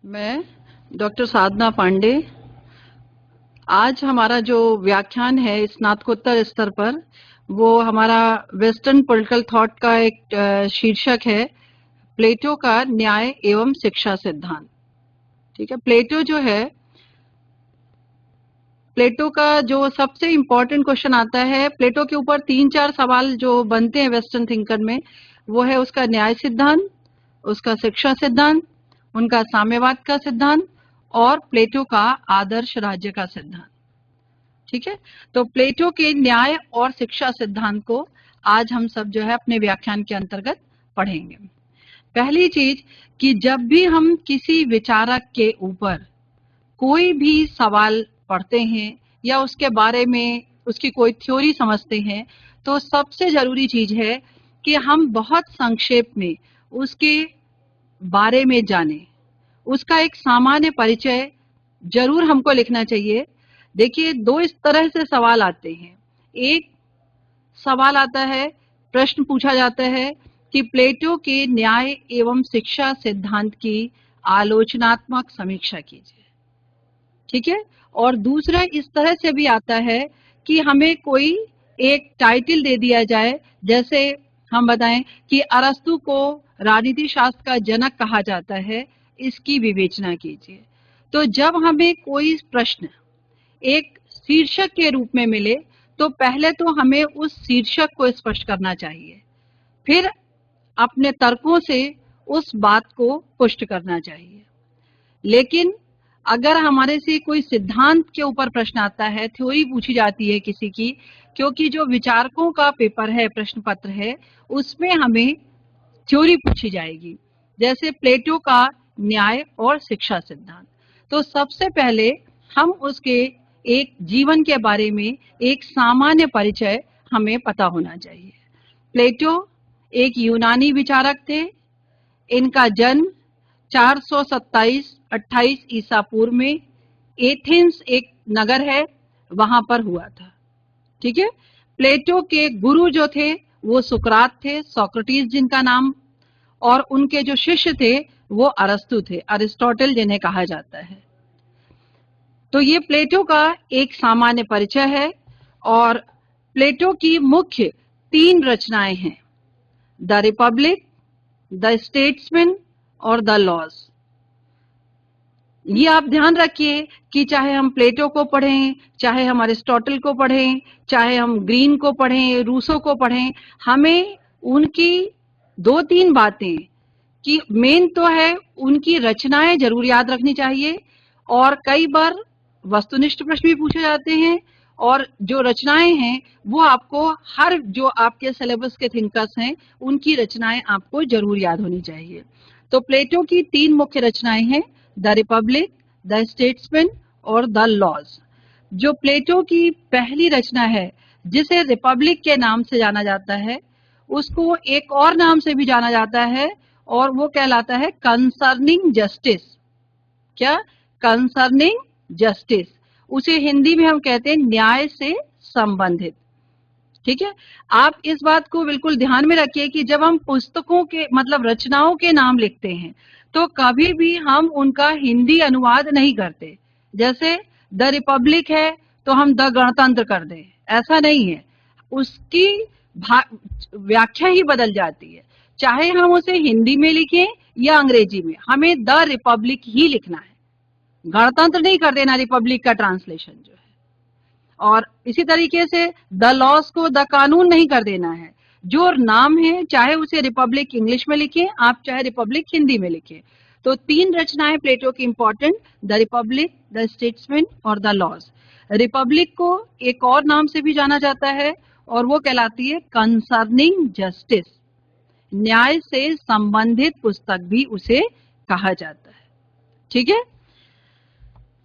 मैं डॉक्टर साधना पांडे। आज हमारा जो व्याख्यान है स्नातकोत्तर स्तर पर, वो हमारा वेस्टर्न पॉलिटिकल थॉट का एक शीर्षक है, प्लेटो का न्याय एवं शिक्षा सिद्धांत। ठीक है, प्लेटो जो है, प्लेटो का जो सबसे इम्पोर्टेंट क्वेश्चन आता है, प्लेटो के ऊपर 3-4 सवाल जो बनते हैं वेस्टर्न थिंकर में, वो है उसका न्याय सिद्धांत, उसका शिक्षा सिद्धांत, उनका साम्यवाद का सिद्धांत और प्लेटो का आदर्श राज्य का सिद्धांत। ठीक है, तो प्लेटो के न्याय और शिक्षा सिद्धांत को आज हम सब जो है अपने व्याख्यान के अंतर्गत पढ़ेंगे। पहली चीज कि जब भी हम किसी विचारक के ऊपर कोई भी सवाल पढ़ते हैं या उसके बारे में उसकी कोई थ्योरी समझते हैं, तो सबसे जरूरी चीज है कि हम बहुत संक्षेप में उसके बारे में जानें। उसका एक सामान्य परिचय जरूर हमको लिखना चाहिए। देखिए, दो इस तरह से सवाल आते हैं। एक सवाल आता है, प्रश्न पूछा जाता है कि प्लेटो के न्याय एवं शिक्षा सिद्धांत की आलोचनात्मक समीक्षा कीजिए। ठीक है, और दूसरा इस तरह से भी आता है कि हमें कोई एक टाइटल दे दिया जाए, जैसे हम बताएं कि अरस्तु को राजनीति शास्त्र का जनक कहा जाता है, इसकी विवेचना कीजिए। तो जब हमें कोई प्रश्न एक शीर्षक के रूप में मिले, तो पहले तो हमें उस शीर्षक को स्पष्ट करना चाहिए, फिर अपने तर्कों से उस बात को पुष्ट करना चाहिए। लेकिन अगर हमारे से कोई सिद्धांत के ऊपर प्रश्न आता है, थ्योरी पूछी जाती है किसी की, क्योंकि जो विचारकों का पेपर है, प्रश्न पत्र है, उसमें हमें थ्योरी पूछी जाएगी, जैसे प्लेटो का न्याय और शिक्षा सिद्धांत। तो सबसे पहले हम उसके एक जीवन के बारे में एक सामान्य परिचय हमें पता होना चाहिए। प्लेटो एक यूनानी विचारक थे। इनका जन्म 427-28 ईसा पूर्व में एथेंस एक नगर है, वहां पर हुआ था। ठीक है, प्लेटो के गुरु जो थे वो सुकरात थे, सोक्रेटिस जिनका नाम, और उनके जो शिष्य थे वो अरस्तु थे, अरिस्टोटल जिन्हें कहा जाता है। तो ये प्लेटो का एक सामान्य परिचय है। और प्लेटो की मुख्य 3 रचनाएं हैं, द रिपब्लिक, द स्टेट्समैन और द लॉज। ये आप ध्यान रखिए कि चाहे हम प्लेटो को पढ़ें, चाहे हम अरिस्टोटल को पढ़ें, चाहे हम ग्रीन को पढ़ें, रूसो को पढ़ें, हमें उनकी 2-3 बातें कि मेन तो है उनकी रचनाएं जरूर याद रखनी चाहिए। और कई बार वस्तुनिष्ठ प्रश्न भी पूछे जाते हैं, और जो रचनाएं हैं वो आपको, हर जो आपके सिलेबस के थिंकर्स हैं उनकी रचनाएं आपको जरूर याद होनी चाहिए। तो प्लेटो की 3 मुख्य रचनाएं हैं, द रिपब्लिक, द स्टेट्समैन और द लॉज। जो प्लेटो की पहली रचना है, जिसे रिपब्लिक के नाम से जाना जाता है, उसको एक और नाम से भी जाना जाता है, और वो कहलाता है कंसर्निंग जस्टिस। क्या? Concerning justice. उसे हिंदी में हम कहते हैं न्याय से संबंधित। ठीक है, आप इस बात को बिल्कुल ध्यान में रखिए कि जब हम पुस्तकों के मतलब रचनाओं के नाम लिखते हैं, तो कभी भी हम उनका हिंदी अनुवाद नहीं करते। जैसे द रिपब्लिक है तो हम द गणतंत्र कर दें, ऐसा नहीं है। उसकी व्याख्या ही बदल जाती है। चाहे हम उसे हिंदी में लिखें या अंग्रेजी में, हमें द रिपब्लिक ही लिखना है, गणतंत्र नहीं कर देना रिपब्लिक का ट्रांसलेशन जो है। और इसी तरीके से द लॉज को द कानून नहीं कर देना है। जो नाम है, चाहे उसे रिपब्लिक इंग्लिश में लिखें आप, चाहे रिपब्लिक हिंदी में लिखें। तो 3 रचनाएं प्लेटो की important, the Republic, the statesman और द लॉज। रिपब्लिक को एक और नाम से भी जाना जाता है, और वो कहलाती है कंसर्निंग जस्टिस, न्याय से संबंधित पुस्तक भी उसे कहा जाता है। ठीक है,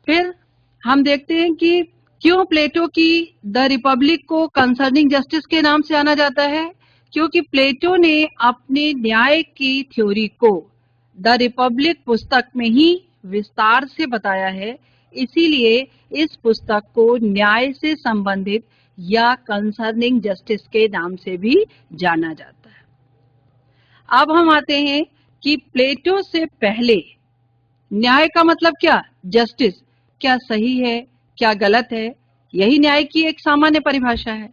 फिर हम देखते हैं कि क्यों प्लेटो की द रिपब्लिक को कंसर्निंग जस्टिस के नाम से जाना जाता है। क्योंकि प्लेटो ने अपने न्याय की थ्योरी को द रिपब्लिक पुस्तक में ही विस्तार से बताया है, इसीलिए इस पुस्तक को न्याय से संबंधित या कंसर्निंग जस्टिस के नाम से भी जाना जाता है। अब हम आते हैं कि प्लेटो से पहले न्याय का मतलब क्या? जस्टिस। क्या सही है, क्या गलत है, यही न्याय की एक सामान्य परिभाषा है।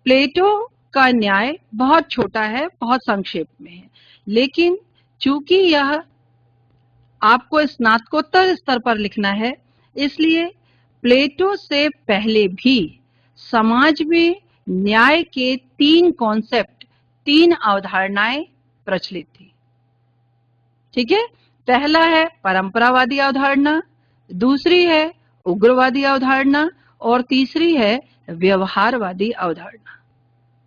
प्लेटो का न्याय बहुत छोटा है, बहुत संक्षेप में है, लेकिन चूंकि यह आपको स्नातकोत्तर स्तर पर लिखना है, इसलिए प्लेटो से पहले भी समाज में न्याय के 3 कॉन्सेप्ट, 3 अवधारणाएं प्रचलित थी। ठीक है, पहला है परंपरावादी अवधारणा, दूसरी है उग्रवादी अवधारणा और तीसरी है व्यवहारवादी अवधारणा।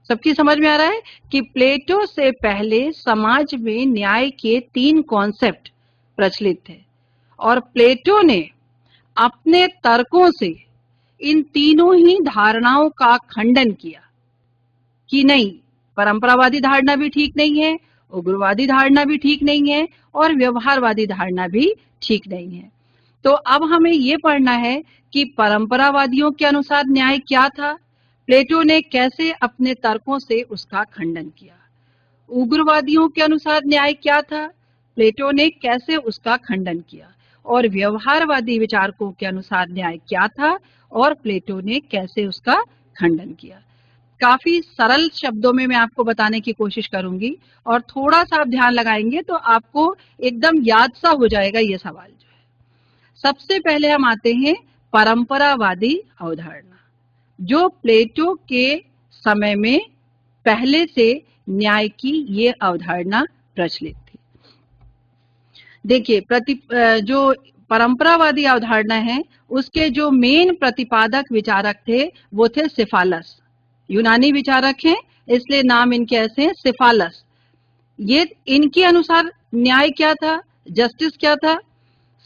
सबकी समझ में आ रहा है कि प्लेटो से पहले समाज में न्याय के 3 कॉन्सेप्ट प्रचलित थे और प्लेटो ने अपने तर्कों से इन तीनों ही धारणाओं का खंडन किया कि नहीं, परंपरावादी धारणा भी ठीक नहीं है, उग्रवादी धारणा भी ठीक नहीं है और व्यवहारवादी धारणा भी ठीक नहीं है। तो अब हमें ये पढ़ना है कि परंपरावादियों के अनुसार न्याय क्या था, प्लेटो ने कैसे अपने तर्कों से उसका खंडन किया। उग्रवादियों के अनुसार न्याय क्या था, प्लेटो ने कैसे उसका खंडन किया। और व्यवहारवादी विचारकों के अनुसार न्याय क्या था और प्लेटो ने कैसे उसका खंडन किया। काफी सरल शब्दों में मैं आपको बताने की कोशिश करूंगी और थोड़ा सा आप ध्यान लगाएंगे तो आपको एकदम याद सा हो जाएगा ये सवाल जो है। सबसे पहले हम आते हैं परंपरावादी अवधारणा, जो प्लेटो के समय में पहले से न्याय की ये अवधारणा प्रचलित थी। देखिए, जो परंपरावादी अवधारणा है उसके जो मेन प्रतिपादक विचारक थे वो थे सिफालस। यूनानी विचारक हैं, इसलिए नाम इनके ऐसे हैं, सिफालस। ये इनके अनुसार न्याय क्या था, जस्टिस क्या था?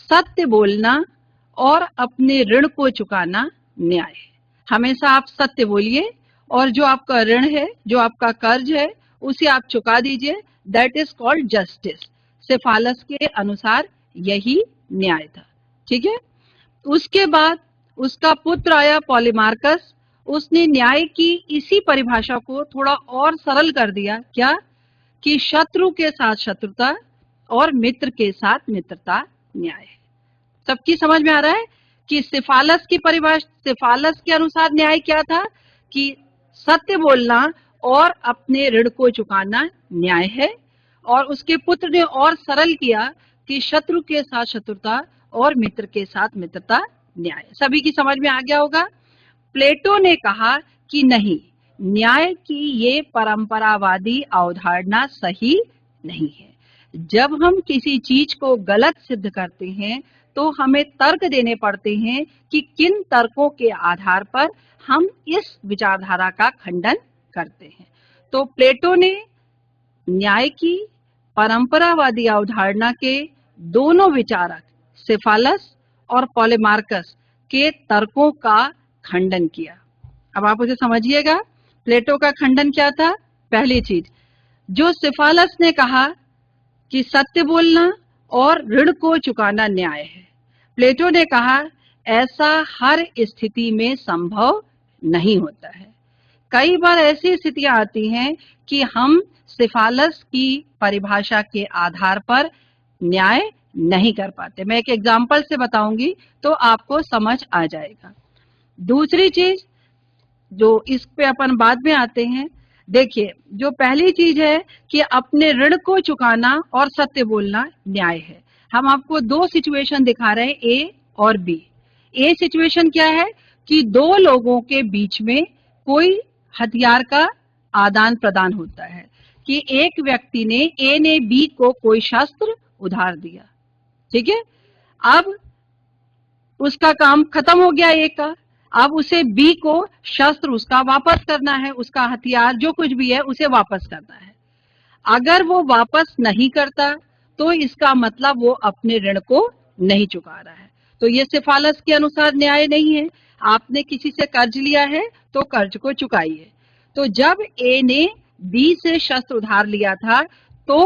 सत्य बोलना और अपने ऋण को चुकाना न्याय है। हमेशा आप सत्य बोलिए और जो आपका ऋण है, जो आपका कर्ज है, उसे आप चुका दीजिए। That is called justice. Cephalus के अनुसार यही न्याय था। ठीक है, उसके बाद उसका पुत्र आया पॉलीमार्कस। उसने न्याय की इसी परिभाषा को थोड़ा और सरल कर दिया। क्या? कि शत्रु के साथ शत्रुता और मित्र के साथ मित्रता न्याय है। सबकी समझ में आ रहा है कि सिफालस की परिभाषा, सिफालस के अनुसार न्याय क्या था कि सत्य बोलना और अपने ऋण को चुकाना न्याय है। और उसके पुत्र ने और सरल किया कि शत्रु के साथ शत्रुता और मित्र के साथ मित्रता न्याय। सभी की समझ में आ गया होगा। प्लेटो ने कहा कि नहीं, न्याय की ये परंपरावादी अवधारणा सही नहीं है। जब हम किसी चीज को गलत सिद्ध करते हैं तो हमें तर्क देने पड़ते हैं कि किन तर्कों के आधार पर हम इस विचारधारा का खंडन करते हैं। तो प्लेटो ने न्याय की परंपरावादी अवधारणा के दोनों विचारक सिफालस और पॉलीमार्कस के तर्कों का खंडन किया। अब आप उसे समझिएगा, प्लेटो का खंडन क्या था? पहली चीज, जो सिफालस ने कहा कि सत्य बोलना और ऋण को चुकाना न्याय है, प्लेटो ने कहा ऐसा हर स्थिति में संभव नहीं होता है। कई बार ऐसी स्थितियां आती हैं कि हम सिफालस की परिभाषा के आधार पर न्याय नहीं कर पाते। मैं एक एग्जाम्पल से बताऊंगी तो आपको समझ आ जाएगा। दूसरी चीज, जो इस पे अपन बाद में आते हैं, देखिए, जो पहली चीज है कि अपने ऋण को चुकाना और सत्य बोलना न्याय है। हम आपको 2 सिचुएशन दिखा रहे हैं, ए और बी। ए सिचुएशन क्या है कि 2 लोगों के बीच में कोई हथियार का आदान प्रदान होता है कि एक व्यक्ति ने, ए ने बी को कोई शस्त्र उधार दिया। ठीक है, अब उसका काम खत्म हो गया ए का, अब उसे बी को शस्त्र उसका वापस करना है, उसका हथियार जो कुछ भी है उसे वापस करना है। अगर वो वापस नहीं करता तो इसका मतलब वो अपने ऋण को नहीं चुका रहा है। तो ये सिफालस के अनुसार न्याय नहीं है। आपने किसी से कर्ज लिया है तो कर्ज को चुकाइए। तो जब ए ने बी से शस्त्र उधार लिया था तो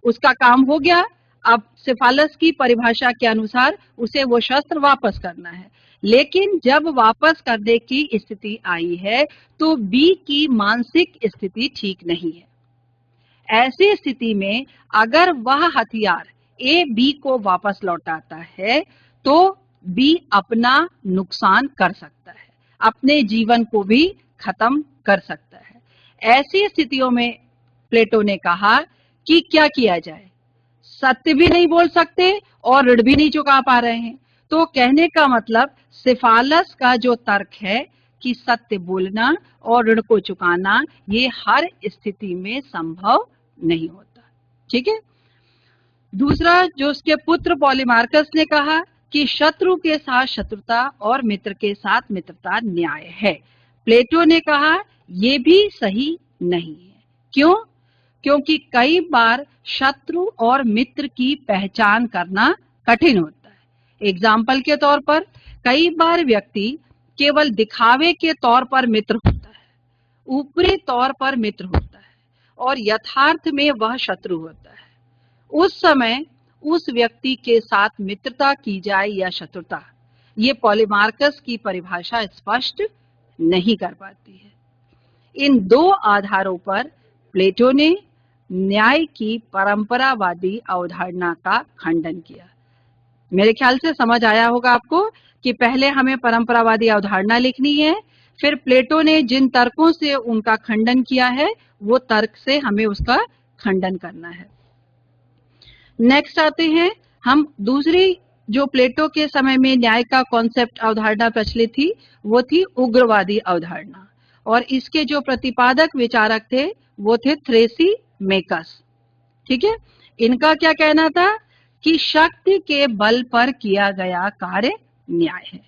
उसका काम हो गया। अब सिफालस की परिभाषा के अनुसार उसे वो शस्त्र वापस करना है। लेकिन जब वापस करने की स्थिति आई है तो बी की मानसिक स्थिति ठीक नहीं है। ऐसी स्थिति में अगर वह हथियार ए बी को वापस लौटाता है तो बी अपना नुकसान कर सकता है, अपने जीवन को भी खत्म कर सकता है। ऐसी स्थितियों में प्लेटो ने कहा कि क्या किया जाए, सत्य भी नहीं बोल सकते और ऋण भी नहीं चुका पा रहे हैं, तो कहने का मतलब सिफालस का जो तर्क है कि सत्य बोलना और ऋण को चुकाना ये हर स्थिति में संभव नहीं होता। ठीक है। दूसरा, जो उसके पुत्र पॉलीमार्कस ने कहा कि शत्रु के साथ शत्रुता और मित्र के साथ मित्रता न्याय है। प्लेटो ने कहा यह भी सही नहीं है। क्यों? क्योंकि कई बार शत्रु और मित्र की पहचान करना कठिन होता है। एग्जाम्पल के तौर पर कई बार व्यक्ति केवल दिखावे के तौर पर मित्र होता है, ऊपरी तौर पर मित्र होता है और यथार्थ में वह शत्रु होता है। उस समय उस व्यक्ति के साथ मित्रता की जाए या शत्रुता, ये पॉलीमार्कस की परिभाषा स्पष्ट नहीं कर पाती है। इन दो आधारों पर प्लेटो ने न्याय की परंपरावादी अवधारणा का खंडन किया। मेरे ख्याल से समझ आया होगा आपको कि पहले हमें परंपरावादी अवधारणा लिखनी है, फिर प्लेटो ने जिन तर्कों से उनका खंडन किया है वो तर्क से हमें उसका खंडन करना है। नेक्स्ट आते हैं हम दूसरी, जो प्लेटो के समय में न्याय का कॉन्सेप्ट अवधारणा प्रचलित थी वो थी उग्रवादी अवधारणा, और इसके जो प्रतिपादक विचारक थे वो थे थ्रेसीमेकस। ठीक है। इनका क्या कहना था कि शक्ति के बल पर किया गया कार्य न्याय है।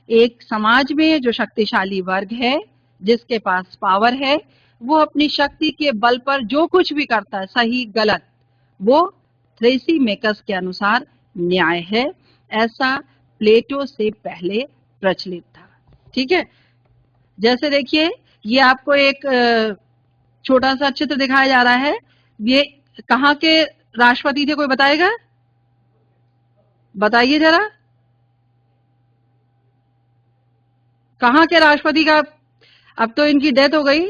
एक समाज में जो शक्तिशाली वर्ग है, जिसके पास पावर है, वो अपनी शक्ति के बल पर जो कुछ भी करता है, सही गलत, वो थ्रेसीमेकस के अनुसार न्याय है। ऐसा प्लेटो से पहले प्रचलित था। ठीक है। जैसे देखिए, ये आपको एक छोटा सा चित्र दिखाया जा रहा है। ये कहाँ के राष्ट्रपति थे, कोई बताएगा? बताइए जरा, कहाँ के राष्ट्रपति का? अब तो इनकी डेथ हो गई।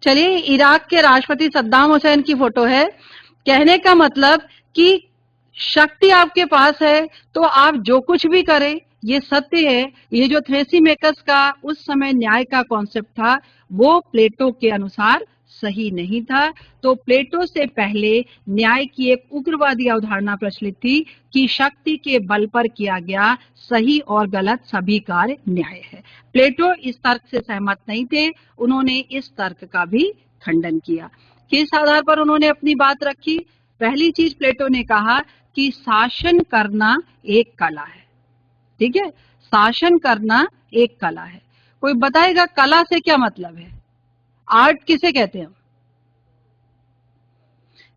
चलिए, इराक के राष्ट्रपति सद्दाम हुसैन की फोटो है। कहने का मतलब कि शक्ति आपके पास है तो आप जो कुछ भी करें, ये सत्य है। ये जो थ्रेसीमेकस का उस समय न्याय का कॉन्सेप्ट था वो प्लेटो के अनुसार सही नहीं था। तो प्लेटो से पहले न्याय की एक उग्रवादी अवधारणा प्रचलित थी कि शक्ति के बल पर किया गया सही और गलत सभी कार्य न्याय है। प्लेटो इस तर्क से सहमत नहीं थे, उन्होंने इस तर्क का भी खंडन किया। किस आधार पर उन्होंने अपनी बात रखी? पहली चीज प्लेटो ने कहा कि शासन करना एक कला है। ठीक है, शासन करना एक कला है। कोई बताएगा कला से क्या मतलब है? आर्ट किसे कहते हैं?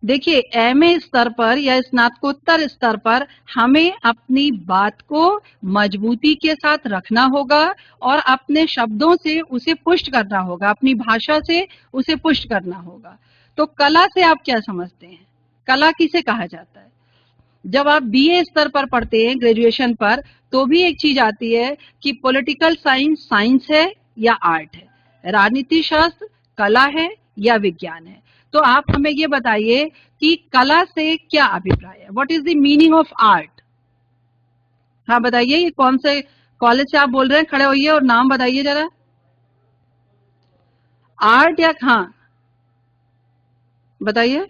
देखिए, एमए स्तर पर या स्नातकोत्तर स्तर पर हमें अपनी बात को मजबूती के साथ रखना होगा और अपने शब्दों से उसे पुष्ट करना होगा, अपनी भाषा से उसे पुष्ट करना होगा। तो कला से आप क्या समझते हैं? कला किसे कहा जाता है? जब आप बीए स्तर पर पढ़ते हैं, ग्रेजुएशन पर, तो भी एक चीज आती है कि पॉलिटिकल साइंस साइंस है या आर्ट है, राजनीति शास्त्र कला है या विज्ञान है। तो आप हमें ये बताइए कि कला से क्या अभिप्राय है? What is the meaning of art? हाँ बताइए, ये कौन से कॉलेज से आप बोल रहे हैं? खड़े होइए और नाम बताइए जरा। आर्ट या हाँ बताइए,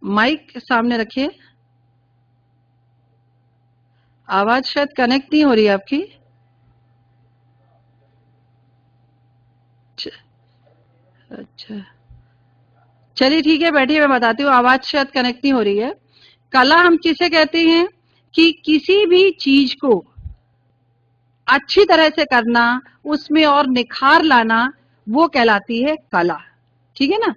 माइक सामने रखिए। आवाज शायद कनेक्ट नहीं हो रही है आपकी। अच्छा, चलिए ठीक है, बैठिए, मैं बताती हूँ। आवाज शायद कनेक्ट नहीं हो रही है। कला हम किसे कहते हैं कि किसी भी चीज को अच्छी तरह से करना, उसमें और निखार लाना, वो कहलाती है कला। ठीक है ना?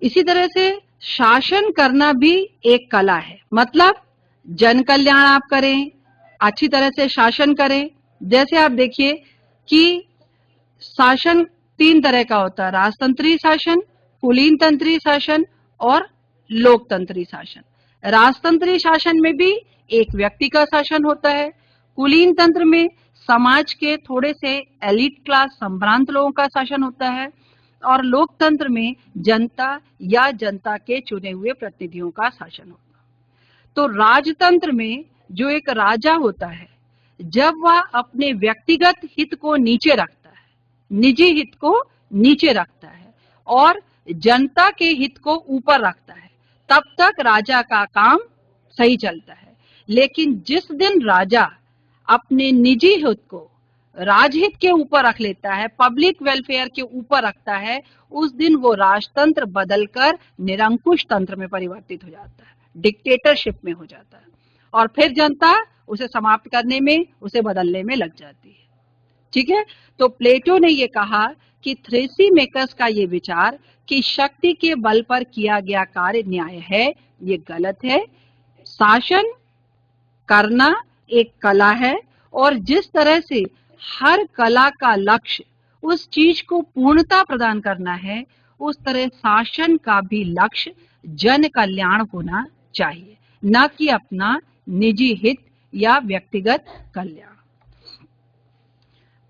इसी तरह से शासन करना भी एक कला है। मतलब जन कल्याण आप करें, अच्छी तरह से शासन करें। जैसे आप देखिए कि शासन 3 तरह का होता है: राजतंत्री शासन, कुलीन तंत्री शासन और लोकतंत्री शासन। राजतंत्री शासन में भी एक व्यक्ति का शासन होता है। कुलीन तंत्र में समाज के थोड़े से एलिट क्लास संभ्रांत लोगों का शासन होता है। और लोकतंत्र में जनता या जनता के चुने हुए प्रतिनिधियों का शासन होता। तो राजतंत्र में जो एक राजा होता है, जब वह अपने व्यक्तिगत हित को नीचे रखता है, निजी हित को नीचे रखता है और जनता के हित को ऊपर रखता है, तब तक राजा का काम सही चलता है। लेकिन जिस दिन राजा अपने निजी हित को राजहित के ऊपर रख लेता है, पब्लिक वेलफेयर के ऊपर रखता है, उस दिन वो राजतंत्र बदलकर निरंकुश तंत्र में परिवर्तित हो जाता है, डिक्टेटरशिप में हो जाता है और फिर जनता उसे समाप्त करने में, उसे बदलने में लग जाती है। ठीक है, तो प्लेटो ने ये कहा कि थ्रेसीमेकस का ये विचार कि शक्ति के बल पर किया गया कार्य न्याय है, ये गलत है। शासन करना एक कला है और जिस तरह से हर कला का लक्ष्य उस चीज को पूर्णता प्रदान करना है, उस तरह शासन का भी लक्ष्य जन कल्याण होना चाहिए, न कि अपना निजी हित या व्यक्तिगत कल्याण।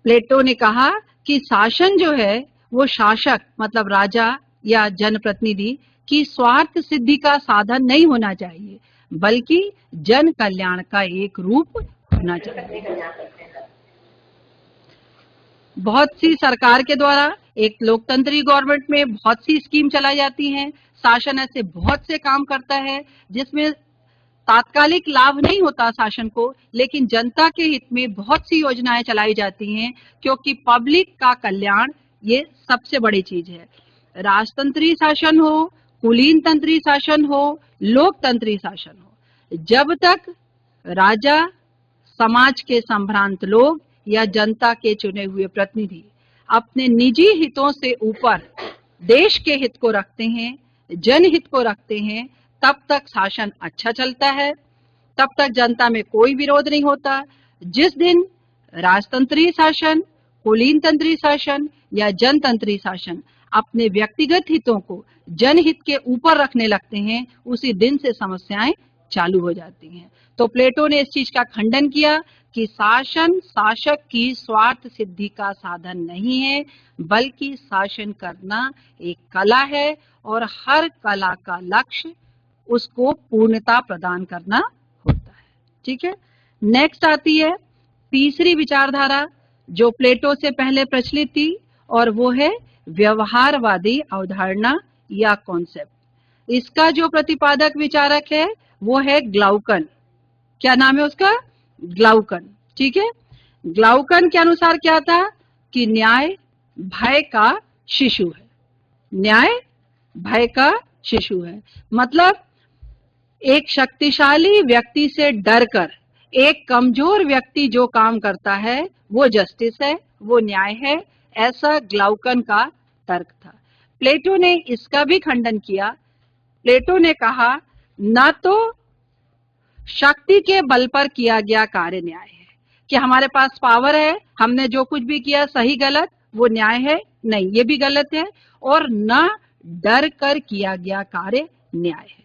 प्लेटो ने कहा कि शासन जो है वो शासक मतलब राजा या जनप्रतिनिधि की स्वार्थ सिद्धि का साधन नहीं होना चाहिए, बल्कि जन कल्याण का एक रूप होना चाहिए। बहुत सी सरकार के द्वारा एक लोकतंत्री गवर्नमेंट में बहुत सी स्कीम चलाई जाती हैं, शासन ऐसे बहुत से काम करता है जिसमें तात्कालिक लाभ नहीं होता शासन को, लेकिन जनता के हित में बहुत सी योजनाएं चलाई जाती हैं, क्योंकि पब्लिक का कल्याण ये सबसे बड़ी चीज है। राजतंत्री शासन हो, कुलीन तंत्री शासन हो, लोकतंत्री शासन हो, जब तक राजा, समाज के संभ्रांत लोग या जनता के चुने हुए प्रतिनिधि अपने निजी हितों से ऊपर देश के हित को रखते हैं, जनहित को रखते हैं, तब तक शासन अच्छा चलता है, तब तक जनता में कोई विरोध नहीं होता। जिस दिन राजतंत्री शासन, कुलीन तंत्री शासन या जनतंत्री शासन अपने व्यक्तिगत हितों को जनहित के ऊपर रखने लगते हैं, उसी दिन से समस्याएं चालू हो जाती हैं। तो प्लेटो ने इस चीज का खंडन किया कि शासन शासक की स्वार्थ सिद्धि का साधन नहीं है, बल्कि शासन करना एक कला है और हर कला का लक्ष्य उसको पूर्णता प्रदान करना होता है। ठीक है, नेक्स्ट आती है तीसरी विचारधारा जो प्लेटो से पहले प्रचलित थी, और वो है व्यवहारवादी अवधारणा या कॉन्सेप्ट। इसका जो प्रतिपादक विचारक है वो है ग्लाउकन। क्या नाम है उसका? ग्लाउकन। ठीक है, ग्लाउकन के अनुसार क्या था कि न्याय भय का शिशु है। न्याय भय का शिशु है, मतलब एक शक्तिशाली व्यक्ति से डरकर एक कमजोर व्यक्ति जो काम करता है वो जस्टिस है, वो न्याय है, ऐसा ग्लाउकन का तर्क था। प्लेटो ने इसका भी खंडन किया। प्लेटो ने कहा न तो शक्ति के बल पर किया गया कार्य न्याय है कि हमारे पास पावर है, हमने जो कुछ भी किया सही गलत वो न्याय है, नहीं, ये भी गलत है। और न डर कर किया गया कार्य न्याय है।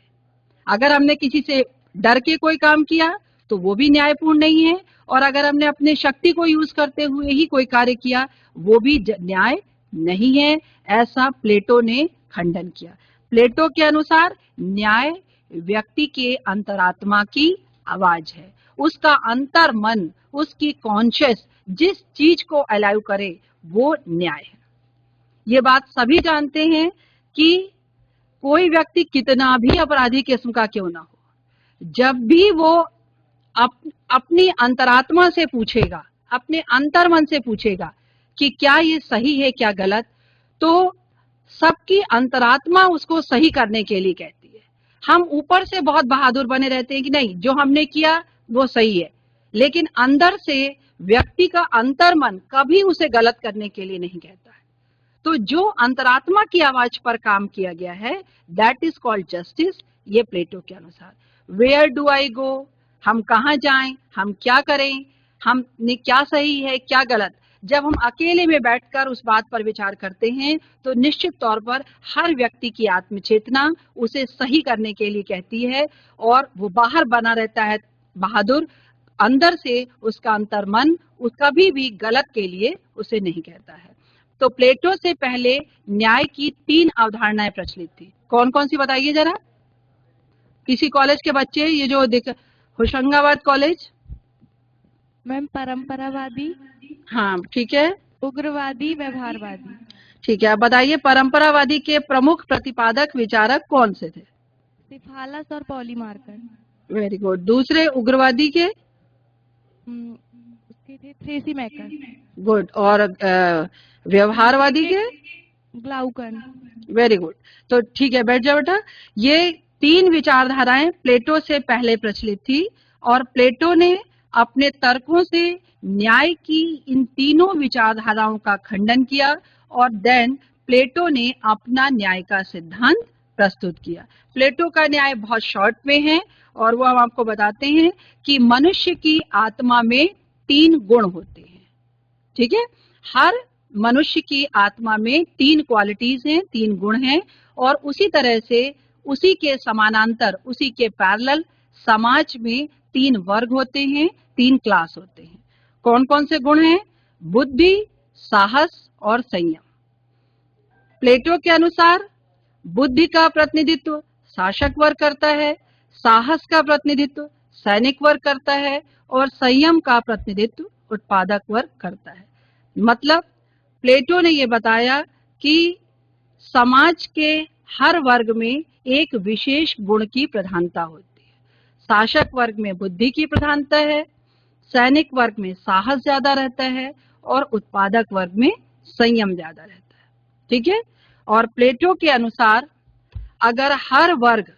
अगर हमने किसी से डर के कोई काम किया तो वो भी न्यायपूर्ण नहीं है, और अगर हमने अपने शक्ति को यूज करते हुए ही कोई कार्य किया वो भी न्याय नहीं है, ऐसा प्लेटो ने खंडन किया। प्लेटो के अनुसार न्याय व्यक्ति के अंतरात्मा की आवाज है, उसका अंतर मन, उसकी कॉन्शियस जिस चीज को अलाउ करे वो न्याय है। ये बात सभी जानते हैं कि कोई व्यक्ति कितना भी अपराधी किस्म का क्यों ना हो, जब भी वो अपनी अंतरात्मा से पूछेगा, अपने अंतर्मन से पूछेगा कि क्या ये सही है क्या गलत, तो सबकी अंतरात्मा उसको सही करने के लिए कहती है। हम ऊपर से बहुत बहादुर बने रहते हैं कि नहीं जो हमने किया वो सही है, लेकिन अंदर से व्यक्ति का अंतर्मन कभी उसे गलत करने के लिए नहीं कहता है। तो जो अंतरात्मा की आवाज पर काम किया गया है दैट इज कॉल्ड जस्टिस, ये प्लेटो के अनुसार। वेयर डू आई गो, हम कहाँ जाएं, हम क्या करें, हमने क्या सही है क्या गलत, जब हम अकेले में बैठकर उस बात पर विचार करते हैं तो निश्चित तौर पर हर व्यक्ति की आत्मचेतना उसे सही करने के लिए कहती है, और वो बाहर बना रहता है बहादुर, अंदर से उसका अंतर्मन कभी भी गलत के लिए उसे नहीं कहता है। तो प्लेटो से पहले न्याय की 3 अवधारणाएं प्रचलित थी। कौन कौन सी बताइए जरा, किसी कॉलेज के बच्चे, ये जो होशंगाबाद कॉलेज। मैम परंपरावादी, हाँ ठीक है, उग्रवादी, व्यवहारवादी। ठीक है। आप बताइए परंपरावादी के प्रमुख प्रतिपादक विचारक कौन से थे? सिफालस और पॉलीमार्कर। Very good. दूसरे उग्रवादी के? उसके थे थ्रेसी मैकर। गुड। और व्यवहारवादी के? ग्लाउकन। Very good. तो ठीक है, बैठ जाओ बेटा। ये 3 विचारधाराएं प्लेटो से पहले प्रचलित थी और प्लेटो ने अपने तर्कों से न्याय की इन तीनों विचारधाराओं का खंडन किया और देन प्लेटो ने अपना न्याय का सिद्धांत प्रस्तुत किया। प्लेटो का न्याय बहुत शॉर्ट में है और वो हम आपको बताते हैं कि मनुष्य की आत्मा में 3 गुण होते हैं। ठीक है, हर मनुष्य की आत्मा में 3 क्वालिटीज हैं, 3 गुण हैं और उसी तरह से उसी के समानांतर, उसी के पैरेलल समाज में 3 वर्ग होते हैं, 3 क्लास होते हैं। कौन कौन से गुण हैं? बुद्धि, साहस और संयम। प्लेटो के अनुसार बुद्धि का प्रतिनिधित्व शासक वर्ग करता है, साहस का प्रतिनिधित्व सैनिक वर्ग करता है और संयम का प्रतिनिधित्व उत्पादक वर्ग करता है। मतलब प्लेटो ने यह बताया कि समाज के हर वर्ग में एक विशेष गुण की प्रधानता होती है। शासक वर्ग में बुद्धि की प्रधानता है, सैनिक वर्ग में साहस ज्यादा रहता है और उत्पादक वर्ग में संयम ज्यादा रहता है। ठीक है, और प्लेटो के अनुसार अगर हर वर्ग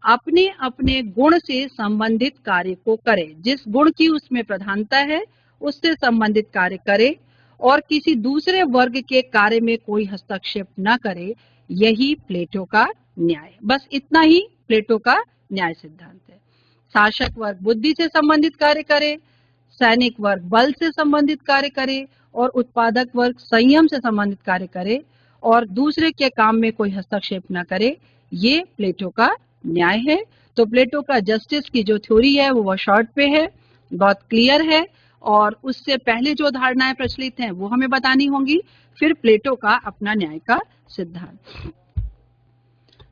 अपने अपने गुण से संबंधित कार्य को करे, जिस गुण की उसमें प्रधानता है उससे संबंधित कार्य करे और किसी दूसरे वर्ग के कार्य में कोई हस्तक्षेप न करे, यही प्लेटो का न्याय। बस इतना ही प्लेटो का न्याय सिद्धांत है। शासक वर्ग बुद्धि से संबंधित कार्य करे, सैनिक वर्ग बल से संबंधित कार्य करे और उत्पादक वर्ग संयम से संबंधित कार्य करे और दूसरे के काम में कोई हस्तक्षेप न करे, ये प्लेटो का न्याय है। तो प्लेटो का जस्टिस की जो थ्योरी है वो शॉर्ट पे है, बहुत क्लियर है और उससे पहले जो धारणाएं प्रचलित हैं वो हमें बतानी होंगी, फिर प्लेटो का अपना न्याय का सिद्धांत।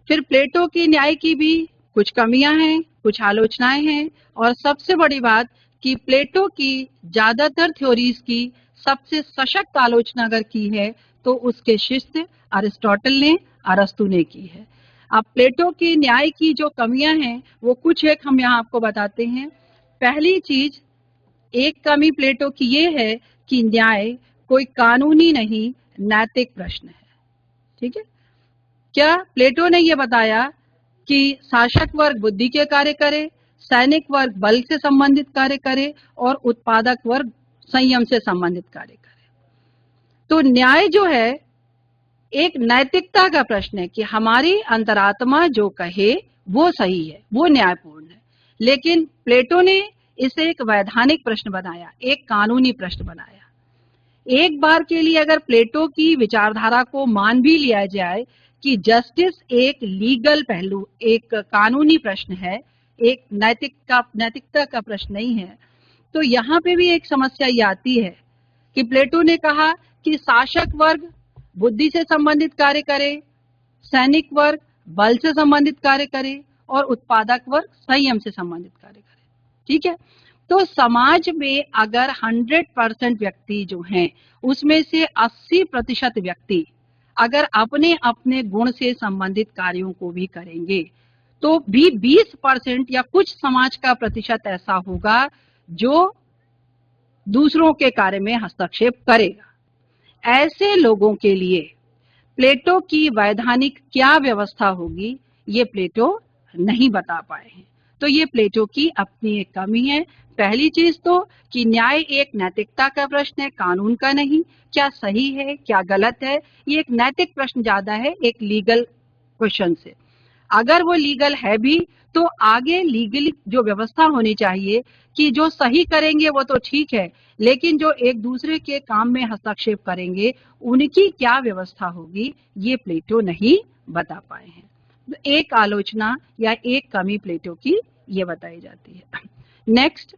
फिर प्लेटो की न्याय की भी कुछ कमियां हैं, कुछ आलोचनाएं हैं और सबसे बड़ी बात कि प्लेटो की ज्यादातर थ्योरीज की सबसे सशक्त आलोचना अगर की है तो उसके शिष्य अरिस्टोटल ने, अरस्तु ने की है। अब प्लेटो की न्याय की जो कमियां हैं वो कुछ एक हम यहाँ आपको बताते हैं। पहली चीज, एक कमी प्लेटो की ये है कि न्याय कोई कानूनी नहीं, नैतिक प्रश्न है। ठीक है, क्या प्लेटो ने ये बताया कि शासक वर्ग बुद्धि के कार्य करे, सैनिक वर्ग बल से संबंधित कार्य करे और उत्पादक वर्ग संयम से संबंधित कार्य करे? तो न्याय जो है एक नैतिकता का प्रश्न है कि हमारी अंतरात्मा जो कहे वो सही है, वो न्यायपूर्ण है। लेकिन प्लेटो ने इसे एक वैधानिक प्रश्न बनाया, एक कानूनी प्रश्न बनाया। एक बार के लिए अगर प्लेटो की विचारधारा को मान भी लिया जाए कि जस्टिस एक लीगल पहलू, एक कानूनी प्रश्न है, एक नैतिकता का प्रश्न नहीं है, तो यहाँ पे भी एक समस्या ये आती है कि प्लेटो ने कहा कि शासक वर्ग बुद्धि से संबंधित कार्य करे, सैनिक वर्ग बल से संबंधित कार्य करे और उत्पादक वर्ग संयम से संबंधित कार्य करे। ठीक है, तो समाज में अगर 100% व्यक्ति जो हैं उसमें से 80% व्यक्ति अगर अपने अपने गुण से संबंधित कार्यों को भी करेंगे तो भी 20% या कुछ समाज का प्रतिशत ऐसा होगा जो दूसरों के कार्य में हस्तक्षेप करेगा। ऐसे लोगों के लिए प्लेटो की वैधानिक क्या व्यवस्था होगी ये प्लेटो नहीं बता पाए हैं। तो ये प्लेटो की अपनी एक कमी है। पहली चीज तो कि न्याय एक नैतिकता का प्रश्न है, कानून का नहीं। क्या सही है, क्या गलत है, ये एक नैतिक प्रश्न ज्यादा है एक लीगल क्वेश्चन से। अगर वो लीगल है भी तो आगे लीगली जो व्यवस्था होनी चाहिए कि जो सही करेंगे वो तो ठीक है, लेकिन जो एक दूसरे के काम में हस्तक्षेप करेंगे उनकी क्या व्यवस्था होगी ये प्लेटो नहीं बता पाए हैं। तो एक आलोचना या एक कमी प्लेटो की ये बताई जाती है। नेक्स्ट,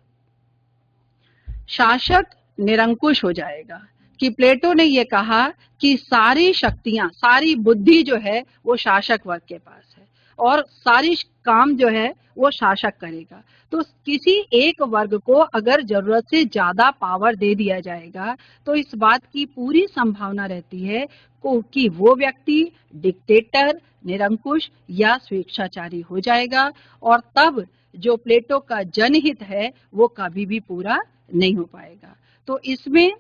शासक निरंकुश हो जाएगा। कि प्लेटो ने ये कहा कि सारी शक्तियां, सारी बुद्धि जो है वो शासक वर्ग के पास है और सारी काम जो है वो शासक करेगा। तो किसी एक वर्ग को अगर जरूरत से ज्यादा पावर दे दिया जाएगा तो इस बात की पूरी संभावना रहती है कि वो व्यक्ति डिक्टेटर, निरंकुश या स्वेच्छाचारी हो जाएगा और तब जो प्लेटो का जनहित है वो कभी भी पूरा नहीं हो पाएगा। तो इसमें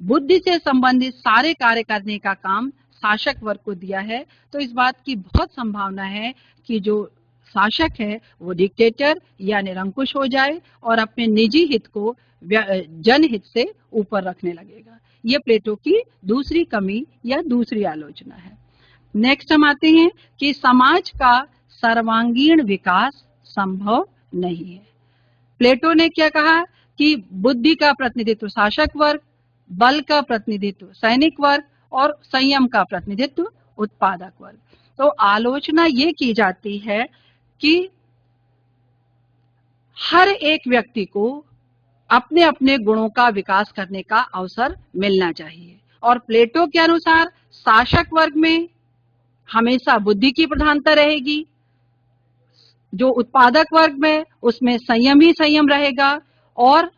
बुद्धि से संबंधित सारे कार्य करने का काम शासक वर्ग को दिया है। तो इस बात की बहुत संभावना है कि जो शासक है वो डिक्टेटर या निरंकुश हो जाए और अपने निजी हित को जनहित से ऊपर रखने लगेगा। ये प्लेटो की दूसरी कमी या दूसरी आलोचना है। नेक्स्ट हम आते हैं कि समाज का सर्वांगीण विकास संभव नहीं है। प्लेटो ने क्या कहा कि बुद्धि का प्रतिनिधित्व शासक वर्ग, बल का प्रतिनिधित्व सैनिक वर्ग और संयम का प्रतिनिधित्व उत्पादक वर्ग। तो आलोचना ये की जाती है कि हर एक व्यक्ति को अपने अपने गुणों का विकास करने का अवसर मिलना चाहिए और प्लेटो के अनुसार शासक वर्ग में हमेशा बुद्धि की प्रधानता रहेगी, जो उत्पादक वर्ग में उसमें संयम ही संयम रहेगा और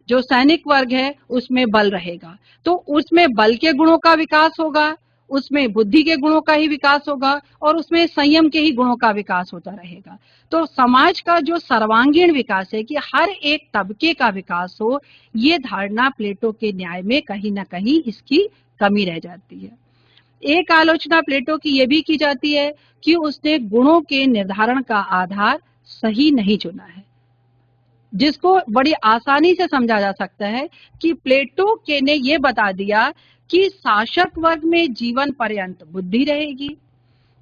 जो सैनिक वर्ग है उसमें बल रहेगा। तो उसमें बल के गुणों का विकास होगा, उसमें बुद्धि के गुणों का ही विकास होगा और उसमें संयम के ही गुणों का विकास होता रहेगा। तो समाज का जो सर्वांगीण विकास है कि हर एक तबके का विकास हो, ये धारणा प्लेटो के न्याय में कहीं ना कहीं इसकी कमी रह जाती है। एक आलोचना प्लेटो की यह भी की जाती है कि उसने गुणों के निर्धारण का आधार सही नहीं चुना है, जिसको बड़ी आसानी से समझा जा सकता है कि प्लेटो के ने ये बता दिया कि शासक वर्ग में जीवन पर्यंत बुद्धि रहेगी,